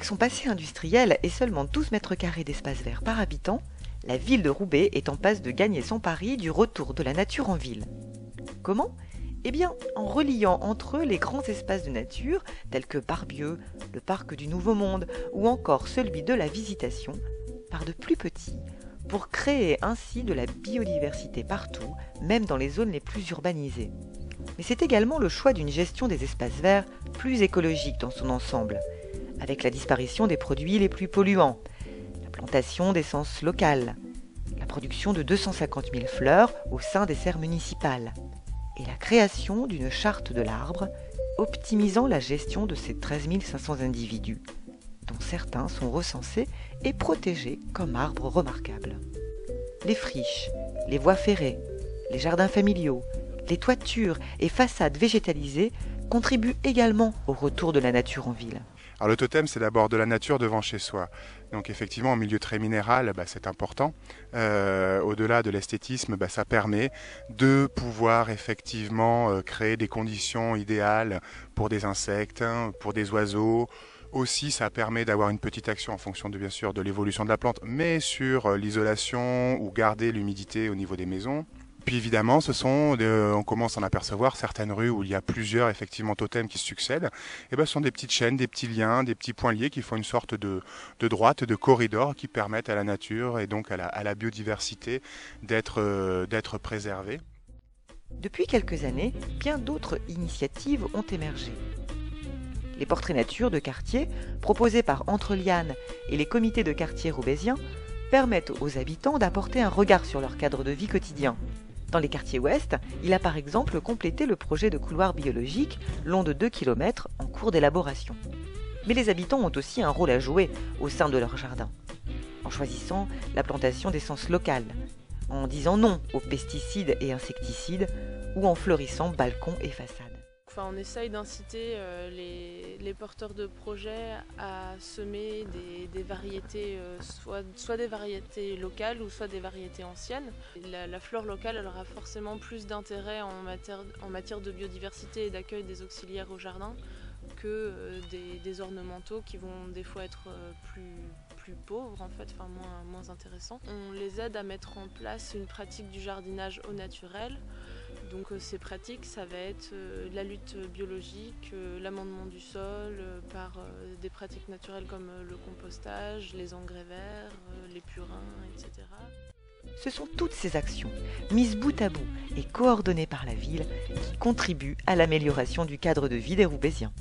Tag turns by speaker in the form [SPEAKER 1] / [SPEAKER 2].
[SPEAKER 1] Avec son passé industriel et seulement 12 mètres carrés d'espace vert par habitant, la ville de Roubaix est en passe de gagner son pari du retour de la nature en ville. Comment ? Eh bien, en reliant entre eux les grands espaces de nature, tels que Barbieux, le parc du Nouveau Monde ou encore celui de la Visitation, par de plus petits, pour créer ainsi de la biodiversité partout, même dans les zones les plus urbanisées. Mais c'est également le choix d'une gestion des espaces verts plus écologique dans son ensemble, avec la disparition des produits les plus polluants, la plantation d'essences locales, la production de 250 000 fleurs au sein des serres municipales, et la création d'une charte de l'arbre optimisant la gestion de ces 13 500 individus, dont certains sont recensés et protégés comme arbres remarquables. Les friches, les voies ferrées, les jardins familiaux, les toitures et façades végétalisées contribuent également au retour de la nature en ville.
[SPEAKER 2] Alors le totem, c'est d'abord de la nature devant chez soi. Donc effectivement, en milieu très minéral, c'est important. Au-delà de l'esthétisme, ça permet de pouvoir effectivement créer des conditions idéales pour des insectes, pour des oiseaux. Aussi, ça permet d'avoir une petite action en fonction de, bien sûr, de l'évolution de la plante, mais sur l'isolation ou garder l'humidité au niveau des maisons. Puis évidemment, on commence à en apercevoir certaines rues où il y a plusieurs effectivement totems qui se succèdent. Et ce sont des petites chaînes, des petits liens, des petits points liés qui font une sorte de droite, de corridor qui permettent à la nature et donc à la biodiversité d'être préservée.
[SPEAKER 1] Depuis quelques années, bien d'autres initiatives ont émergé. Les portraits nature de quartier, proposés par Entre Lianes et les comités de quartier roubaisiens, permettent aux habitants d'apporter un regard sur leur cadre de vie quotidien. Dans les quartiers ouest, il a par exemple complété le projet de couloir biologique long de 2 km en cours d'élaboration. Mais les habitants ont aussi un rôle à jouer au sein de leur jardin, en choisissant la plantation d'essences locales, en disant non aux pesticides et insecticides ou en fleurissant balcons et façades.
[SPEAKER 3] On essaye d'inciter les porteurs de projets à semer des variétés, soit des variétés locales ou soit des variétés anciennes. La flore locale elle aura forcément plus d'intérêt en matière de biodiversité et d'accueil des auxiliaires au jardin que des ornementaux qui vont des fois être plus pauvres, en fait, moins intéressants. On les aide à mettre en place une pratique du jardinage au naturel. Donc ces pratiques, ça va être la lutte biologique, l'amendement du sol par des pratiques naturelles comme le compostage, les engrais verts, les purins, etc.
[SPEAKER 1] Ce sont toutes ces actions, mises bout à bout et coordonnées par la ville, qui contribuent à l'amélioration du cadre de vie des Roubaisiens.